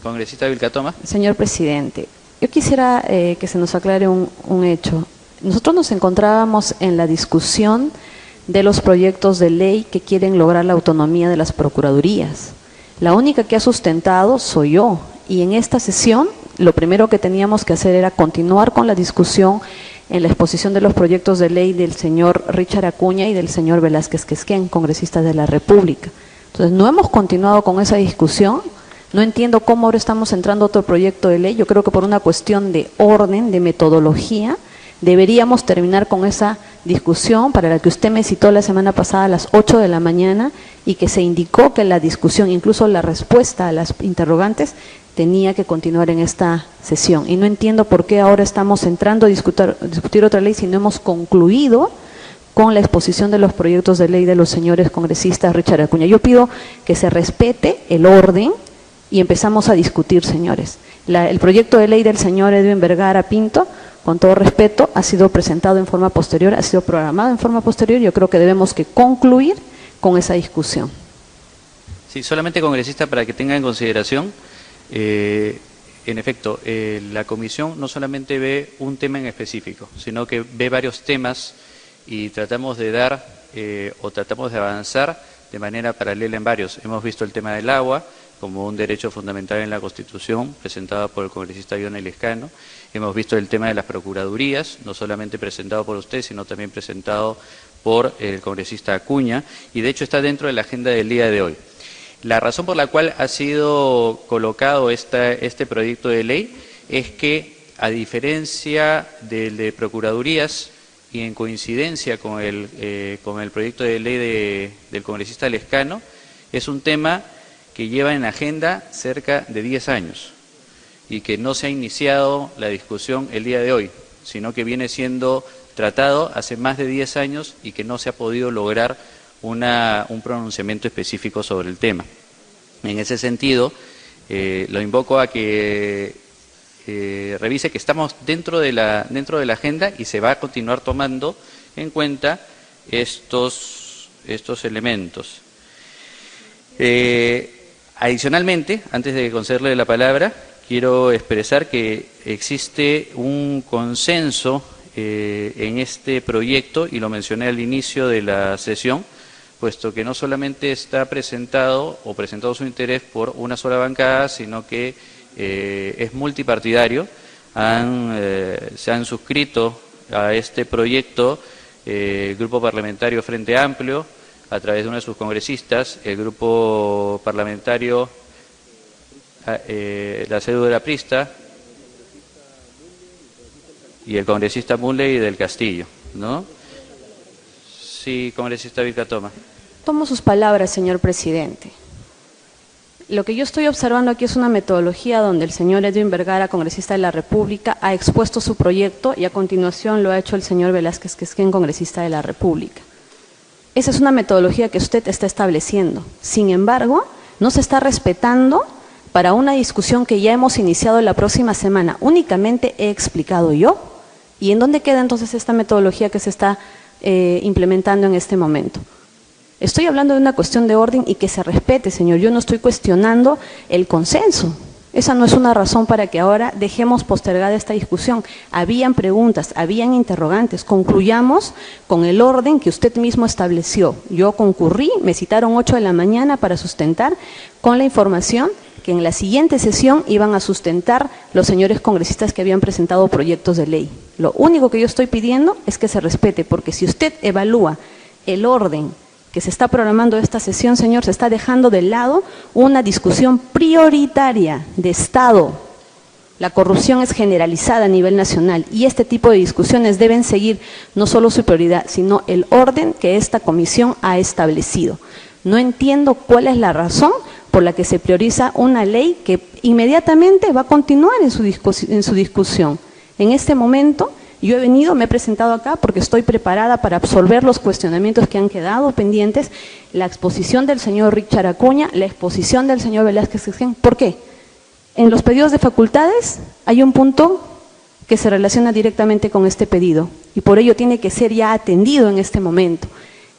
Congresista Vilcatoma. Señor presidente, yo quisiera que se nos aclare un hecho. Nosotros nos encontrábamos en la discusión de los proyectos de ley que quieren lograr la autonomía de las procuradurías. La única que ha sustentado soy yo, y en esta sesión lo primero que teníamos que hacer era continuar con la discusión en la exposición de los proyectos de ley del señor Richard Acuña y del señor Velázquez Quesquén, congresistas de la República. Entonces, no hemos continuado con esa discusión. No entiendo cómo ahora estamos entrando a otro proyecto de ley. Yo creo que por una cuestión de orden, de metodología, deberíamos terminar con esa discusión para la que usted me citó la semana pasada a las 8 de la mañana y que se indicó que la discusión, incluso la respuesta a las interrogantes, tenía que continuar en esta sesión. Y no entiendo por qué ahora estamos entrando a discutir otra ley si no hemos concluido con la exposición de los proyectos de ley de los señores congresistas Richard Acuña. Yo pido que se respete el orden y empezamos a discutir, señores. El proyecto de ley del señor Edwin Vergara Pinto, con todo respeto, ha sido presentado en forma posterior, ha sido programado en forma posterior. Yo creo que debemos que concluir con esa discusión. Sí, solamente, congresista, para que tenga en consideración, en efecto, la comisión no solamente ve un tema en específico, sino que ve varios temas y tratamos de dar o tratamos de avanzar de manera paralela en varios. Hemos visto el tema del agua como un derecho fundamental en la Constitución, presentada por el congresista Yonel Lescano. Hemos visto el tema de las procuradurías, no solamente presentado por usted, sino también presentado por el congresista Acuña, y de hecho está dentro de la agenda del día de hoy. La razón por la cual ha sido colocado este proyecto de ley es que, a diferencia del de procuradurías y en coincidencia con el proyecto de ley del congresista Lescano, es un tema que lleva en agenda cerca de 10 años y que no se ha iniciado la discusión el día de hoy, sino que viene siendo tratado hace más de 10 años y que no se ha podido lograr un pronunciamiento específico sobre el tema. En ese sentido, lo invoco a que revise que estamos dentro de la agenda y se va a continuar tomando en cuenta estos elementos. Adicionalmente, antes de concederle la palabra, quiero expresar que existe un consenso en este proyecto, y lo mencioné al inicio de la sesión, puesto que no solamente está presentado su interés por una sola bancada, sino que es multipartidario. Se han suscrito a este proyecto el Grupo Parlamentario Frente Amplio, a través de uno de sus congresistas, el Grupo Parlamentario La Cédula Aprista y el congresista Muley del Castillo, ¿no? Sí, congresista Vilcatoma. Tomo sus palabras, señor presidente. Lo que yo estoy observando aquí es una metodología donde el señor Edwin Vergara, congresista de la República, ha expuesto su proyecto y a continuación lo ha hecho el señor Velázquez Quesquén, congresista de la República. Esa es una metodología que usted está estableciendo. Sin embargo, no se está respetando para una discusión que ya hemos iniciado la próxima semana. Únicamente he explicado yo. ¿Y en dónde queda entonces esta metodología que se está implementando en este momento? Estoy hablando de una cuestión de orden y que se respete, señor. Yo no estoy cuestionando el consenso. Esa no es una razón para que ahora dejemos postergada esta discusión. Habían preguntas, habían interrogantes. Concluyamos con el orden que usted mismo estableció. Yo concurrí, me citaron 8 de la mañana para sustentar con la información que en la siguiente sesión iban a sustentar los señores congresistas que habían presentado proyectos de ley. Lo único que yo estoy pidiendo es que se respete, porque si usted evalúa el orden que se está programando esta sesión, señor, se está dejando de lado una discusión prioritaria de Estado. La corrupción es generalizada a nivel nacional y este tipo de discusiones deben seguir no solo su prioridad, sino el orden que esta comisión ha establecido. No entiendo cuál es la razón por la que se prioriza una ley que inmediatamente va a continuar en su discusión. En este momento, yo he venido, me he presentado acá porque estoy preparada para absorber los cuestionamientos que han quedado pendientes, la exposición del señor Richard Acuña, la exposición del señor Velázquez Quesquén. ¿Por qué? En los pedidos de facultades hay un punto que se relaciona directamente con este pedido y por ello tiene que ser ya atendido en este momento.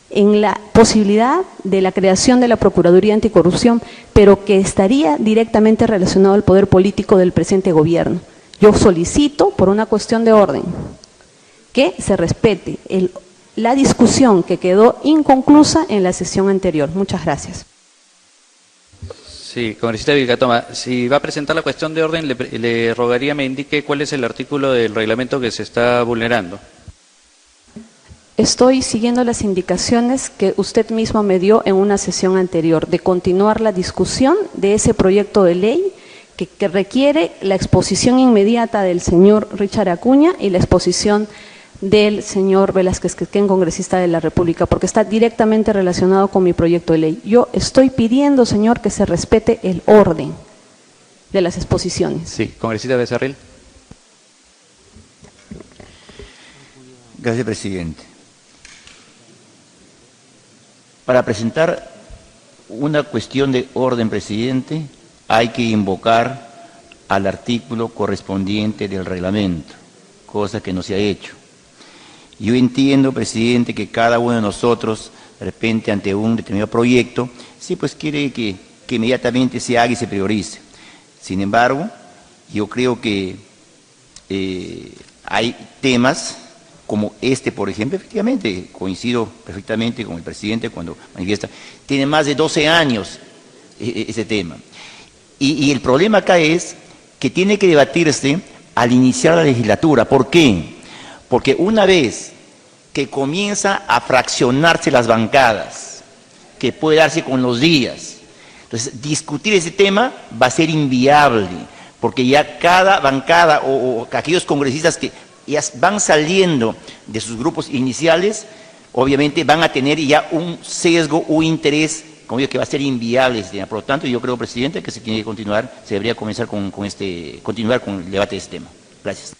en la posibilidad de la creación de la Procuraduría Anticorrupción, pero que estaría directamente relacionado al poder político del presente gobierno. Yo solicito, por una cuestión de orden, que se respete la discusión que quedó inconclusa en la sesión anterior. Muchas gracias. Sí, congresista Vilcatoma, si va a presentar la cuestión de orden, le rogaría me indique cuál es el artículo del reglamento que se está vulnerando. Estoy siguiendo las indicaciones que usted mismo me dio en una sesión anterior, de continuar la discusión de ese proyecto de ley que requiere la exposición inmediata del señor Richard Acuña y la exposición del señor Velázquez Quezquén, congresista de la República, porque está directamente relacionado con mi proyecto de ley. Yo estoy pidiendo, señor, que se respete el orden de las exposiciones. Sí, congresista Becerril. Gracias, presidente. Para presentar una cuestión de orden, presidente, hay que invocar al artículo correspondiente del reglamento, cosa que no se ha hecho. Yo entiendo, presidente, que cada uno de nosotros, de repente, ante un determinado proyecto, sí, pues quiere que inmediatamente se haga y se priorice. Sin embargo, yo creo que hay temas como este, por ejemplo, efectivamente, coincido perfectamente con el presidente cuando manifiesta, tiene más de 12 años ese tema. Y el problema acá es que tiene que debatirse al iniciar la legislatura. ¿Por qué? Porque una vez que comienza a fraccionarse las bancadas, que puede darse con los días, entonces discutir ese tema va a ser inviable, porque ya cada bancada o aquellos congresistas que ya van saliendo de sus grupos iniciales, obviamente van a tener ya un sesgo, un interés, como digo, que va a ser inviable. Por lo tanto, yo creo, presidente, que se tiene que continuar, se debería comenzar continuar con el debate de este tema. Gracias.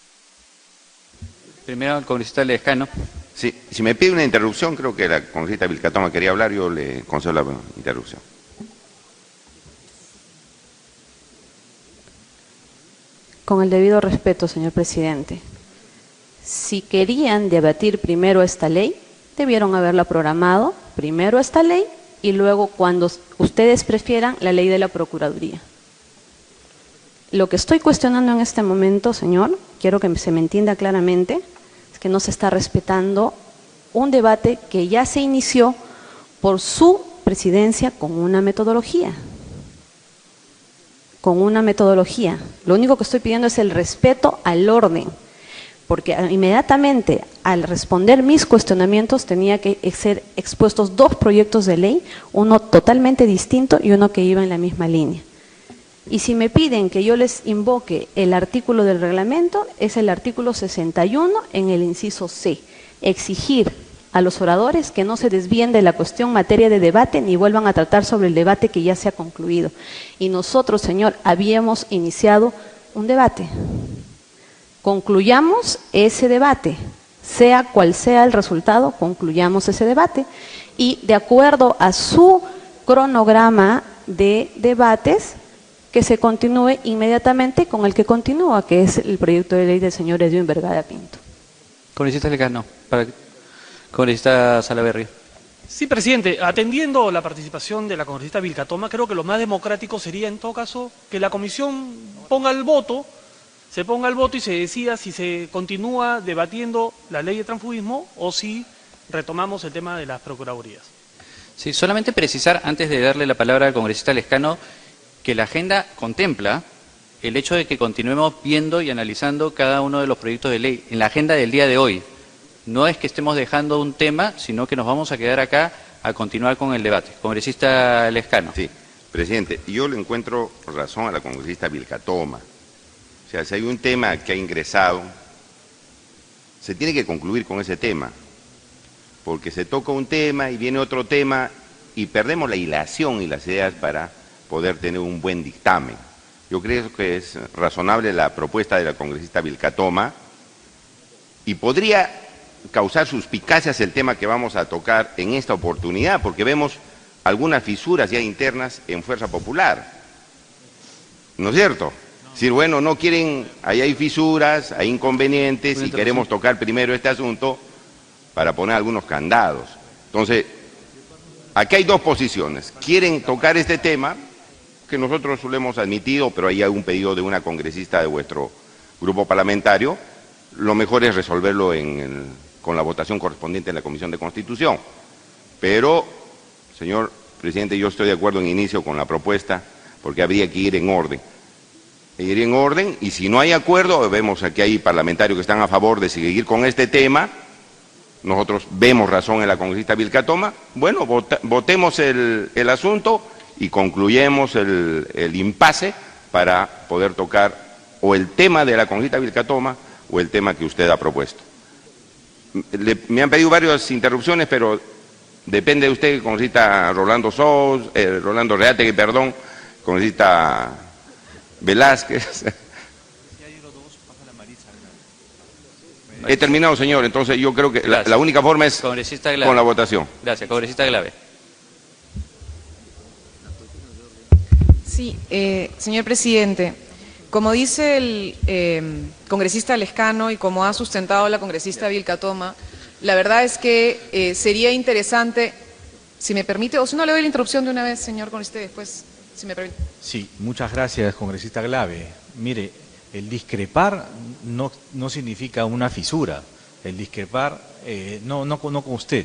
Primero, el congresista Lescano. Sí, si me pide una interrupción, creo que la congresista Vilcatoma quería hablar, yo le concedo la interrupción. Con el debido respeto, señor presidente, si querían debatir primero esta ley, debieron haberla programado, primero esta ley y luego, cuando ustedes prefieran, la ley de la Procuraduría. Lo que estoy cuestionando en este momento, señor, quiero que se me entienda claramente, es que no se está respetando un debate que ya se inició por su presidencia con una metodología. Con una metodología. Lo único que estoy pidiendo es el respeto al orden, porque inmediatamente al responder mis cuestionamientos tenía que ser expuestos dos proyectos de ley, uno totalmente distinto y uno que iba en la misma línea. Y si me piden que yo les invoque el artículo del reglamento, es el artículo 61 en el inciso C, exigir a los oradores que no se desvíen de la cuestión materia de debate ni vuelvan a tratar sobre el debate que ya se ha concluido. Y nosotros, señor, habíamos iniciado un debate. Concluyamos ese debate, sea cual sea el resultado, concluyamos ese debate y de acuerdo a su cronograma de debates, que se continúe inmediatamente con el que continúa, que es el proyecto de ley del señor Edwin Vergara Pinto. Congresista Lescano, congresista Salaverry. Sí, presidente, atendiendo la participación de la congresista Vilcatoma, creo que lo más democrático sería, en todo caso, que la comisión ponga el voto, y se decida si se continúa debatiendo la ley de transfugismo o si retomamos el tema de las procuradurías. Sí, solamente precisar, antes de darle la palabra al congresista Lescano, que la agenda contempla el hecho de que continuemos viendo y analizando cada uno de los proyectos de ley en la agenda del día de hoy. No es que estemos dejando un tema, sino que nos vamos a quedar acá a continuar con el debate. Congresista Lescano. Sí, presidente, yo le encuentro razón a la congresista Vilcatoma. O sea, si hay un tema que ha ingresado, se tiene que concluir con ese tema, porque se toca un tema y viene otro tema y perdemos la hilación y las ideas para poder tener un buen dictamen. Yo creo que es razonable la propuesta de la congresista Vilcatoma y podría causar suspicacias el tema que vamos a tocar en esta oportunidad, porque vemos algunas fisuras ya internas en Fuerza Popular. ¿No es cierto? Es decir, bueno, no quieren, ahí hay fisuras, hay inconvenientes y queremos tocar primero este asunto para poner algunos candados. Entonces, aquí hay dos posiciones. Quieren tocar este tema, que nosotros lo hemos admitido, pero ahí hay un pedido de una congresista de vuestro grupo parlamentario. Lo mejor es resolverlo con la votación correspondiente en la Comisión de Constitución. Pero, señor presidente, yo estoy de acuerdo en inicio con la propuesta, porque habría que ir en orden. Y si no hay acuerdo, vemos aquí hay parlamentarios que están a favor de seguir con este tema. Nosotros vemos razón en la congresista Vilcatoma. Bueno, votemos el asunto y concluyemos el impasse para poder tocar o el tema de la congresista Vilcatoma o el tema que usted ha propuesto. Me han pedido varias interrupciones, pero depende de usted, congresista Rolando Reategui, perdón, congresista Velázquez. He terminado, señor. Entonces yo creo que la única forma es con la votación. Gracias. Congresista Glave. Sí, señor presidente, como dice el congresista Lescano y como ha sustentado la congresista Vilcatoma, la verdad es que sería interesante, si me permite, o si no le doy la interrupción de una vez, señor congresista, después, si me permite. Sí, muchas gracias, congresista Glave. Mire, el discrepar no significa una fisura. El discrepar, no con usted.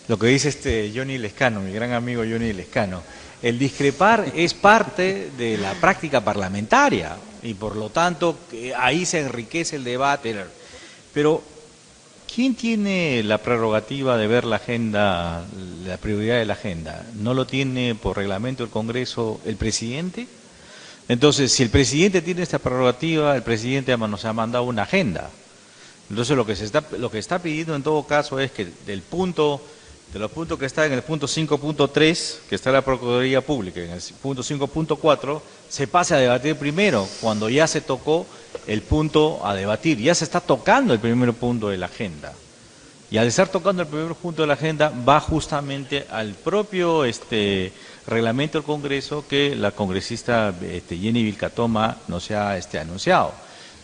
Lo que dice Johnny Lescano, mi gran amigo Johnny Lescano. El discrepar es parte de la práctica parlamentaria y por lo tanto ahí se enriquece el debate. Pero, ¿quién tiene la prerrogativa de ver la agenda, la prioridad de la agenda? ¿No lo tiene por reglamento el Congreso el presidente? Entonces, si el presidente tiene esta prerrogativa, el presidente nos ha mandado una agenda. Entonces, lo que está pidiendo en todo caso es que de los puntos que están en el punto 5.3, que está la Procuraduría Pública, en el punto 5.4, se pase a debatir primero, cuando ya se tocó el punto a debatir. Ya se está tocando el primer punto de la agenda. Y al estar tocando el primer punto de la agenda, va justamente al propio reglamento del Congreso que la congresista Jenny Vilcatoma nos ha anunciado.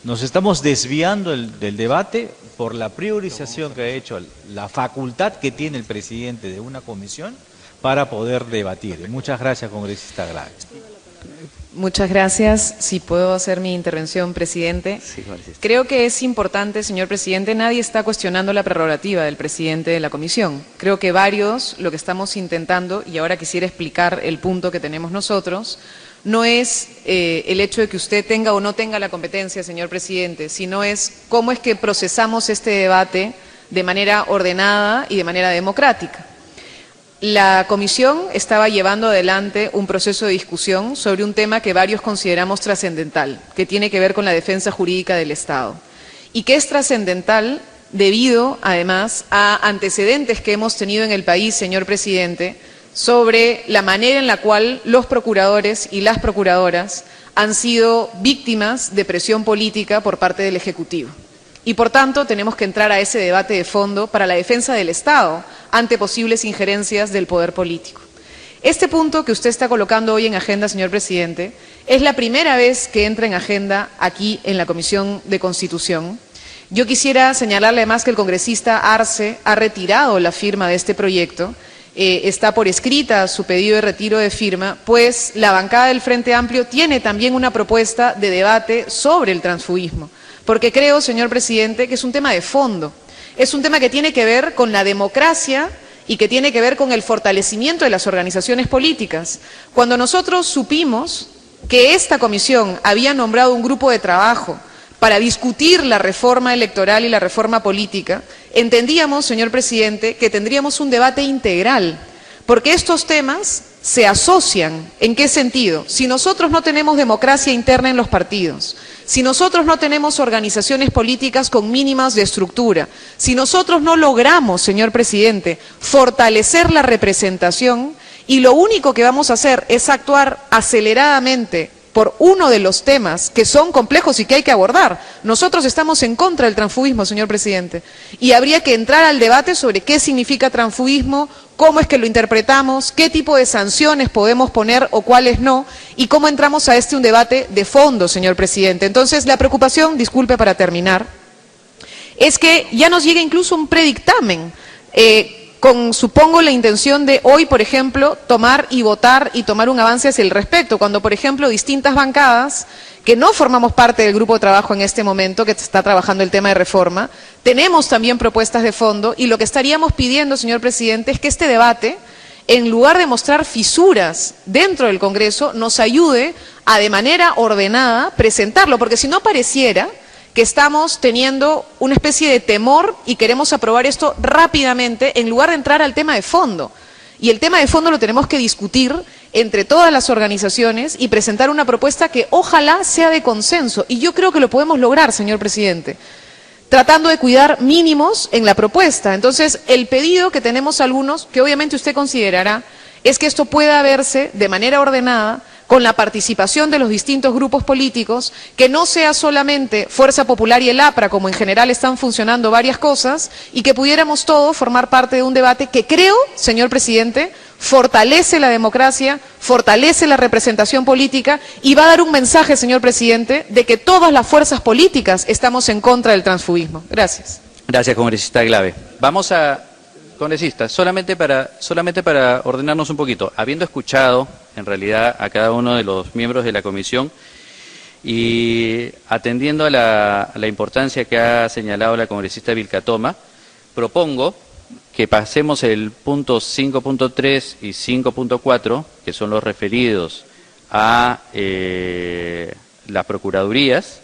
Nos estamos desviando del debate por la priorización que ha hecho, la facultad que tiene el presidente de una comisión para poder debatir. Muchas gracias, congresista Glave. Muchas gracias. Si puedo hacer mi intervención, presidente. Sí, gracias. Creo que es importante, señor presidente, nadie está cuestionando la prerrogativa del presidente de la comisión. Creo que varios lo que estamos intentando, y ahora quisiera explicar el punto que tenemos nosotros, no es el hecho de que usted tenga o no tenga la competencia, señor presidente, sino es cómo es que procesamos este debate de manera ordenada y de manera democrática. La comisión estaba llevando adelante un proceso de discusión sobre un tema que varios consideramos trascendental, que tiene que ver con la defensa jurídica del Estado, y que es trascendental debido, además, a antecedentes que hemos tenido en el país, señor presidente, sobre la manera en la cual los procuradores y las procuradoras han sido víctimas de presión política por parte del Ejecutivo. Y por tanto tenemos que entrar a ese debate de fondo para la defensa del Estado ante posibles injerencias del poder político. Este punto que usted está colocando hoy en agenda, señor presidente, es la primera vez que entra en agenda aquí en la Comisión de Constitución. Yo quisiera señalarle además que el congresista Arce ha retirado la firma de este proyecto. Está por escrita su pedido de retiro de firma, pues la bancada del Frente Amplio tiene también una propuesta de debate sobre el transfugismo. Porque creo, señor presidente, que es un tema de fondo, es un tema que tiene que ver con la democracia y que tiene que ver con el fortalecimiento de las organizaciones políticas. Cuando nosotros supimos que esta comisión había nombrado un grupo de trabajo para discutir la reforma electoral y la reforma política, entendíamos, señor presidente, que tendríamos un debate integral, porque estos temas se asocian. ¿En qué sentido? Si nosotros no tenemos democracia interna en los partidos, si nosotros no tenemos organizaciones políticas con mínimas de estructura, si nosotros no logramos, señor presidente, fortalecer la representación, y lo único que vamos a hacer es actuar aceleradamente por uno de los temas que son complejos y que hay que abordar. Nosotros estamos en contra del transfugismo, señor presidente, y habría que entrar al debate sobre qué significa transfugismo, cómo es que lo interpretamos, qué tipo de sanciones podemos poner o cuáles no, y cómo entramos a un debate de fondo, señor presidente. Entonces, la preocupación, disculpe para terminar, es que ya nos llega incluso un predictamen con, supongo, la intención de hoy, por ejemplo, tomar y votar y tomar un avance hacia el respecto, cuando, por ejemplo, distintas bancadas que no formamos parte del grupo de trabajo en este momento, que está trabajando el tema de reforma, tenemos también propuestas de fondo, y lo que estaríamos pidiendo, señor presidente, es que este debate, en lugar de mostrar fisuras dentro del Congreso, nos ayude a, de manera ordenada, presentarlo, porque si no pareciera que estamos teniendo una especie de temor y queremos aprobar esto rápidamente, en lugar de entrar al tema de fondo. Y el tema de fondo lo tenemos que discutir entre todas las organizaciones y presentar una propuesta que ojalá sea de consenso. Y yo creo que lo podemos lograr, señor presidente, tratando de cuidar mínimos en la propuesta. Entonces, el pedido que tenemos algunos, que obviamente usted considerará, es que esto pueda verse de manera ordenada, con la participación de los distintos grupos políticos, que no sea solamente Fuerza Popular y el APRA, como en general están funcionando varias cosas, y que pudiéramos todos formar parte de un debate que creo, señor presidente, fortalece la democracia, fortalece la representación política y va a dar un mensaje, señor presidente, de que todas las fuerzas políticas estamos en contra del transfugismo. Gracias. Gracias, congresista Glave. Vamos a, congresista, solamente para ordenarnos un poquito, habiendo escuchado en realidad a cada uno de los miembros de la comisión y atendiendo a la importancia que ha señalado la congresista Vilcatoma, propongo que pasemos el punto 5.3 y 5.4, que son los referidos a las procuradurías,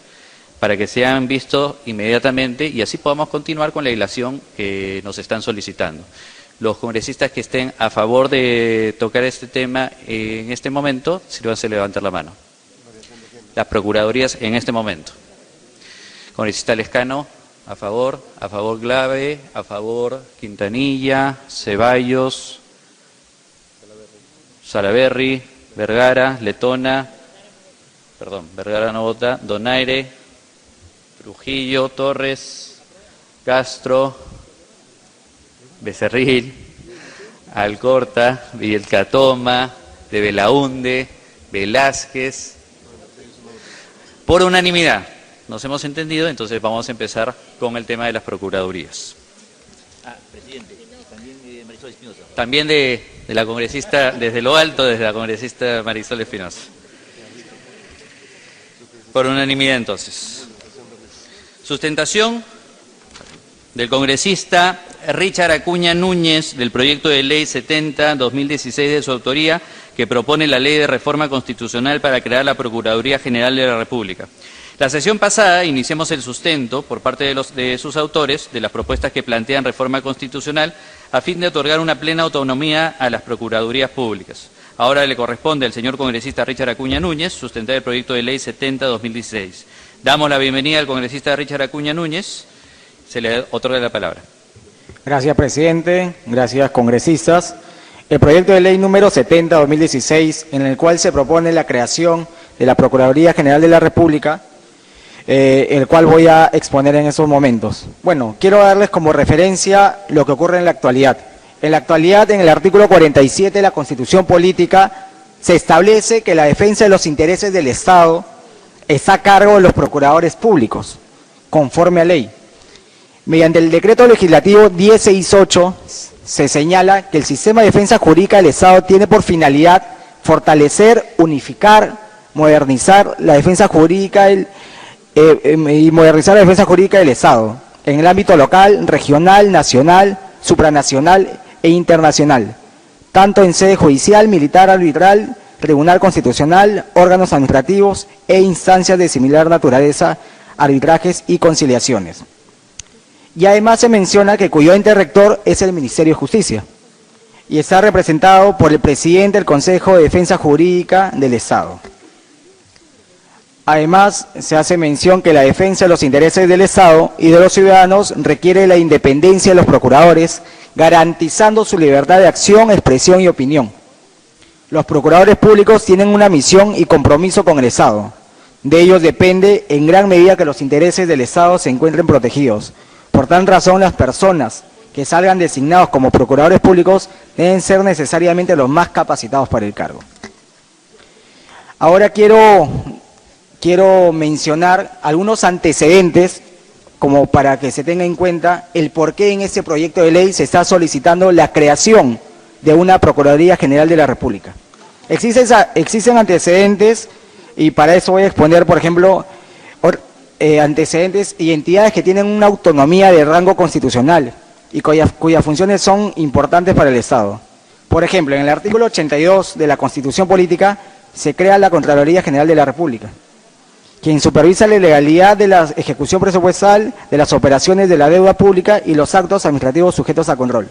para que sean vistos inmediatamente y así podamos continuar con la ilación que nos están solicitando. Los congresistas que estén a favor de tocar este tema en este momento, sírvanse levantar la mano. Las procuradurías en este momento. Congresista Lescano, a favor Glave, a favor Quintanilla, Ceballos, Salaverry, Vergara, Letona, Vergara no vota, Donaire, Trujillo, Torres, Castro, Becerril, Alcorta, Vilcatoma, de Belaunde, Velázquez. Por unanimidad, nos hemos entendido, entonces vamos a empezar con el tema de las procuradurías. Presidente, también Marisol Espinosa. También de la congresista, desde lo alto, desde la congresista Marisol Espinosa. Por unanimidad, entonces. Sustentación del congresista Richard Acuña Núñez del proyecto de ley 70/2016 de su autoría, que propone la ley de reforma constitucional para crear la Procuraduría General de la República. La sesión pasada iniciamos el sustento por parte de sus autores de las propuestas que plantean reforma constitucional a fin de otorgar una plena autonomía a las procuradurías públicas. Ahora le corresponde al señor congresista Richard Acuña Núñez sustentar el proyecto de ley 70/2016. Damos la bienvenida al congresista Richard Acuña Núñez. Se le otorga la palabra. Gracias, presidente. Gracias, congresistas. El proyecto de ley número 70/2016, en el cual se propone la creación de la Procuraduría General de la República, el cual voy a exponer en estos momentos. Bueno, quiero darles como referencia lo que ocurre en la actualidad. En la actualidad, en el artículo 47 de la Constitución Política, se establece que la defensa de los intereses del Estado está a cargo de los procuradores públicos, conforme a ley. Mediante el decreto legislativo 1068 se señala que el sistema de defensa jurídica del Estado tiene por finalidad fortalecer, unificar, modernizar la defensa jurídica del Estado en el ámbito local, regional, nacional, supranacional e internacional, tanto en sede judicial, militar, arbitral, tribunal constitucional, órganos administrativos e instancias de similar naturaleza, arbitrajes y conciliaciones. Y además se menciona que cuyo ente rector es el Ministerio de Justicia y está representado por el presidente del Consejo de Defensa Jurídica del Estado. Además, se hace mención que la defensa de los intereses del Estado y de los ciudadanos requiere la independencia de los procuradores, garantizando su libertad de acción, expresión y opinión. Los procuradores públicos tienen una misión y compromiso con el Estado. De ellos depende en gran medida que los intereses del Estado se encuentren protegidos. Por tal razón, las personas que salgan designados como procuradores públicos deben ser necesariamente los más capacitados para el cargo. Ahora quiero mencionar algunos antecedentes como para que se tenga en cuenta el por qué en este proyecto de ley se está solicitando la creación de una Procuraduría General de la República. Existen antecedentes, y para eso voy a exponer, por ejemplo, antecedentes y entidades que tienen una autonomía de rango constitucional y cuyas funciones son importantes para el Estado. Por ejemplo, en el artículo 82 de la Constitución Política se crea la Contraloría General de la República, quien supervisa la legalidad de la ejecución presupuestal, de las operaciones de la deuda pública y los actos administrativos sujetos a control.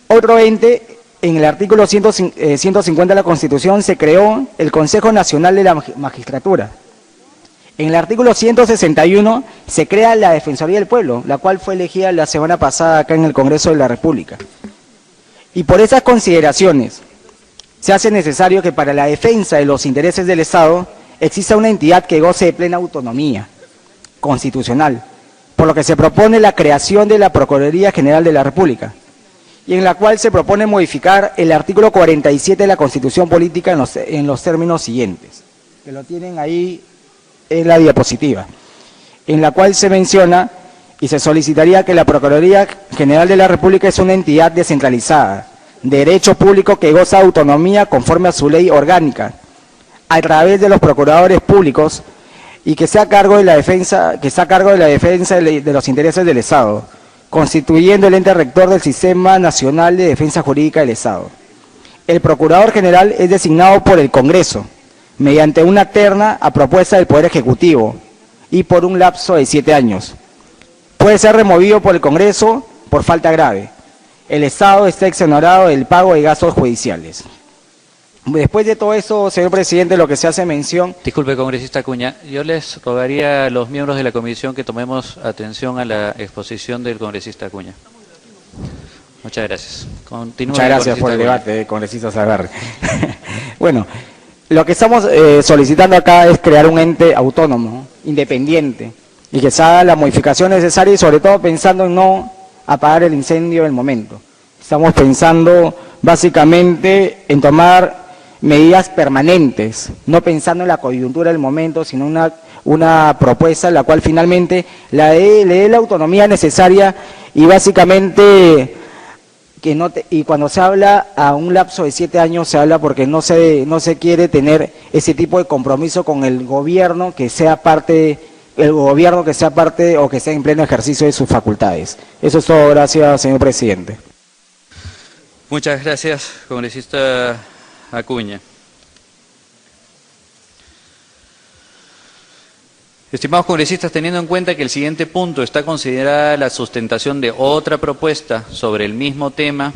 Otro ente, en el artículo 150 de la Constitución, se creó el Consejo Nacional de la Magistratura. En el artículo 161 se crea la Defensoría del Pueblo, la cual fue elegida la semana pasada acá en el Congreso de la República. Y por esas consideraciones, se hace necesario que para la defensa de los intereses del Estado exista una entidad que goce de plena autonomía constitucional, por lo que se propone la creación de la Procuraduría General de la República, y en la cual se propone modificar el artículo 47 de la Constitución Política en los términos siguientes, que lo tienen ahí en la diapositiva, en la cual se menciona y se solicitaría que la Procuraduría General de la República es una entidad descentralizada, de derecho público que goza de autonomía conforme a su ley orgánica, a través de los procuradores públicos, y que sea a cargo de la defensa, de los intereses del Estado, constituyendo el ente rector del Sistema Nacional de Defensa Jurídica del Estado. El Procurador General es designado por el Congreso, mediante una terna a propuesta del Poder Ejecutivo, y por un lapso de 7 años. Puede ser removido por el Congreso por falta grave. El Estado está exonerado del pago de gastos judiciales. Después de todo eso, señor presidente, lo que se hace mención... Disculpe, congresista Acuña, yo les rogaría a los miembros de la comisión que tomemos atención a la exposición del congresista Acuña. Muchas gracias. Continúa. Muchas gracias por el debate, congresista Sagarri. Bueno, lo que estamos solicitando acá es crear un ente autónomo, independiente, y que se haga la modificación necesaria y sobre todo pensando en no apagar el incendio del momento. Estamos pensando básicamente en tomar medidas permanentes, no pensando en la coyuntura del momento, sino una propuesta en la cual finalmente le dé la autonomía necesaria y básicamente y cuando se habla a un lapso de 7 años se habla porque no se quiere tener ese tipo de compromiso con el gobierno que sea parte o que esté en pleno ejercicio de sus facultades. Eso es todo, gracias, señor presidente. Muchas gracias, congresista Acuña. Estimados congresistas, teniendo en cuenta que el siguiente punto está considerada la sustentación de otra propuesta sobre el mismo tema,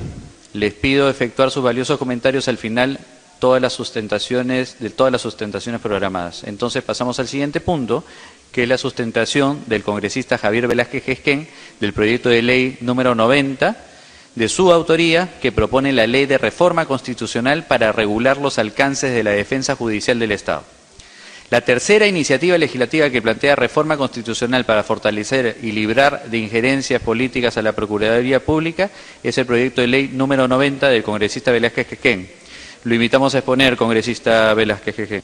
les pido efectuar sus valiosos comentarios al final de todas las sustentaciones programadas. Entonces pasamos al siguiente punto, que es la sustentación del congresista Javier Velázquez Gesquén del proyecto de ley número 90, de su autoría, que propone la ley de reforma constitucional para regular los alcances de la defensa judicial del Estado. La tercera iniciativa legislativa que plantea reforma constitucional para fortalecer y librar de injerencias políticas a la Procuraduría Pública es el proyecto de ley número 90 del congresista Velázquez Gesquén. Lo invitamos a exponer, congresista Velázquez Gesquén.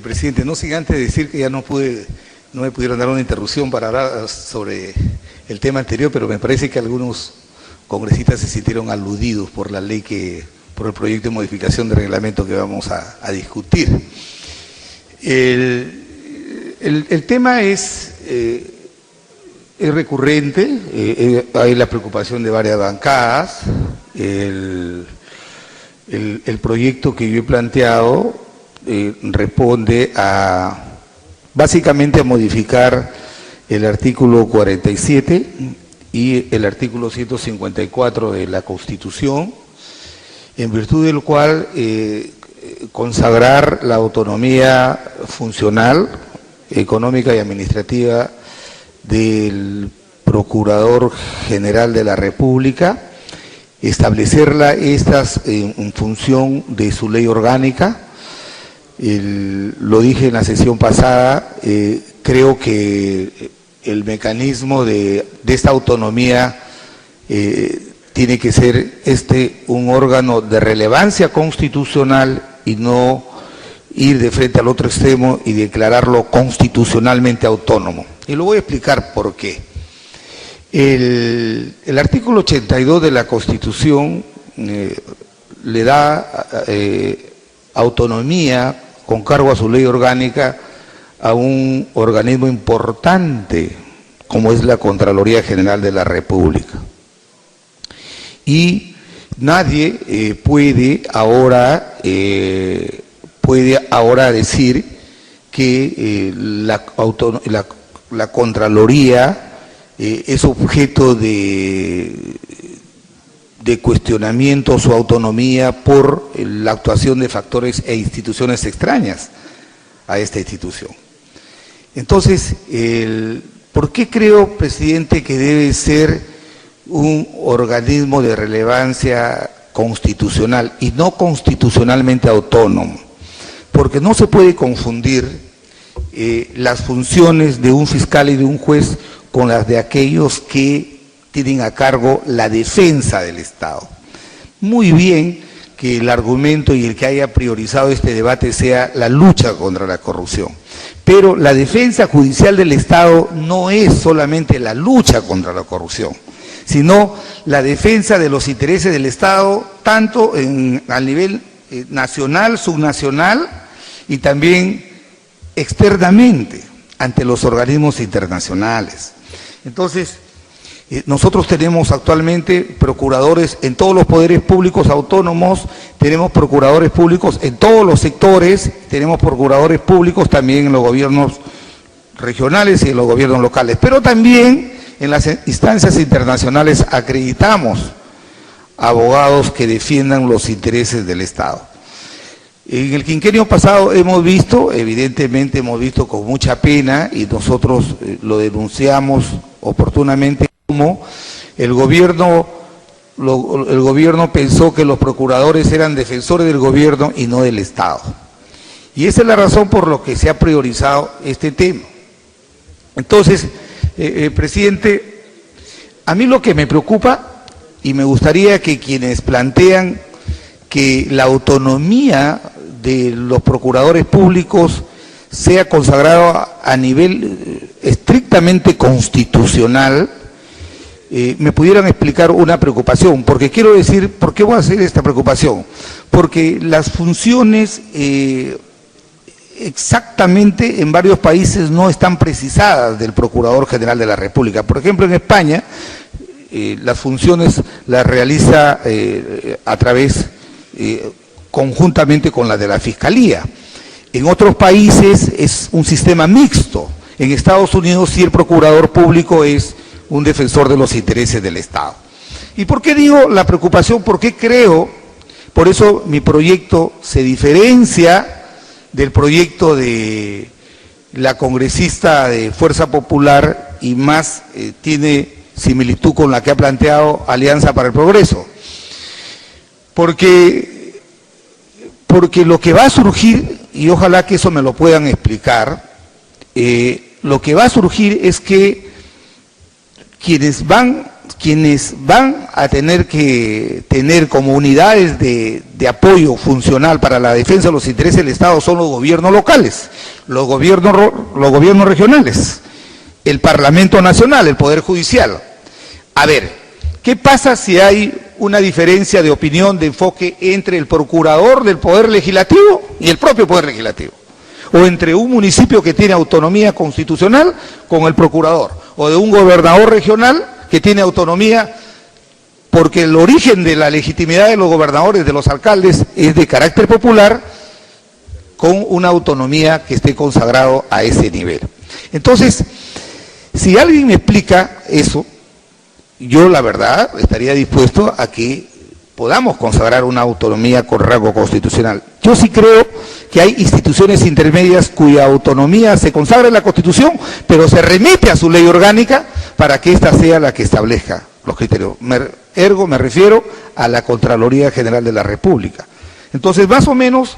Presidente, no sin antes decir que ya no me pudieron dar una interrupción para hablar sobre el tema anterior, pero me parece que algunos congresistas se sintieron aludidos por la ley por el proyecto de modificación de reglamento que vamos a discutir. El tema es recurrente, hay la preocupación de varias bancadas, el proyecto que yo he planteado responde básicamente a modificar el artículo 47 y el artículo 154 de la Constitución, en virtud del cual consagrar la autonomía funcional, económica y administrativa del Procurador General de la República, establecerla en función de su ley orgánica. Lo dije en la sesión pasada, creo que el mecanismo de esta autonomía tiene que ser un órgano de relevancia constitucional y ir de frente al otro extremo y declararlo constitucionalmente autónomo. Y lo voy a explicar por qué. El artículo 82 de la Constitución le da autonomía con cargo a su ley orgánica a un organismo importante como es la Contraloría General de la República. Y nadie puede ahora decir que la Contraloría es objeto de cuestionamiento su autonomía por la actuación de factores e instituciones extrañas a esta institución. Entonces, ¿por qué creo, presidente, que debe ser un organismo de relevancia constitucional y no constitucionalmente autónomo? Porque no se puede confundir las funciones de un fiscal y de un juez con las de aquellos que tienen a cargo la defensa del Estado. Muy bien que el argumento y el que haya priorizado este debate sea la lucha contra la corrupción, pero la defensa judicial del Estado no es solamente la lucha contra la corrupción, sino la defensa de los intereses del Estado, tanto a nivel nacional, subnacional y también externamente ante los organismos internacionales. Entonces, nosotros tenemos actualmente procuradores en todos los poderes públicos autónomos, tenemos procuradores públicos en todos los sectores, tenemos procuradores públicos también en los gobiernos regionales y en los gobiernos locales, pero también en las instancias internacionales acreditamos abogados que defiendan los intereses del Estado. En el quinquenio pasado evidentemente hemos visto con mucha pena, y nosotros lo denunciamos oportunamente, como el gobierno pensó que los procuradores eran defensores del gobierno y no del Estado. Y esa es la razón por la que se ha priorizado este tema. Entonces, presidente, a mí lo que me preocupa, y me gustaría que quienes plantean que la autonomía de los procuradores públicos sea consagrado a nivel estrictamente constitucional, me pudieran explicar una preocupación, porque quiero decir, ¿por qué voy a hacer esta preocupación? Porque las funciones exactamente en varios países no están precisadas del Procurador General de la República. Por ejemplo, en España, las funciones las realiza a través, conjuntamente con la de la Fiscalía. En otros países es un sistema mixto. En Estados Unidos sí el procurador público es un defensor de los intereses del Estado. ¿Y por qué digo la preocupación? Porque creo, por eso mi proyecto se diferencia del proyecto de la congresista de Fuerza Popular y más tiene similitud con la que ha planteado Alianza para el Progreso. Porque lo que va a surgir, y ojalá que eso me lo puedan explicar, lo que va a surgir es que quienes van a tener que tener como unidades de apoyo funcional para la defensa de los intereses del Estado son los gobiernos locales, los gobiernos regionales, el Parlamento Nacional, el Poder Judicial. A ver, ¿qué pasa si hay una diferencia de opinión, de enfoque entre el procurador del Poder Legislativo y el propio Poder Legislativo? O entre un municipio que tiene autonomía constitucional con el procurador, o de un gobernador regional que tiene autonomía, porque el origen de la legitimidad de los gobernadores, de los alcaldes, es de carácter popular, con una autonomía que esté consagrado a ese nivel. Entonces, si alguien me explica eso, yo la verdad estaría dispuesto a que podamos consagrar una autonomía con rango constitucional. Yo sí creo que hay instituciones intermedias cuya autonomía se consagra en la Constitución, pero se remite a su ley orgánica para que ésta sea la que establezca los criterios. Ergo me refiero a la Contraloría General de la República. Entonces, más o menos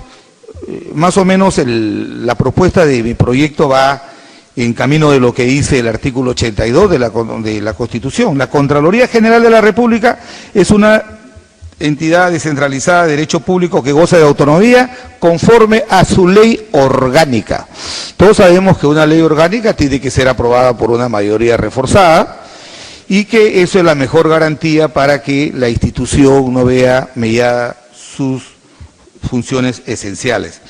la propuesta de mi proyecto va en camino de lo que dice el artículo 82 de la Constitución. La Contraloría General de la República es una entidad descentralizada de derecho público que goza de autonomía conforme a su ley orgánica. Todos sabemos que una ley orgánica tiene que ser aprobada por una mayoría reforzada y que eso es la mejor garantía para que la institución no vea mediada sus funciones esenciales.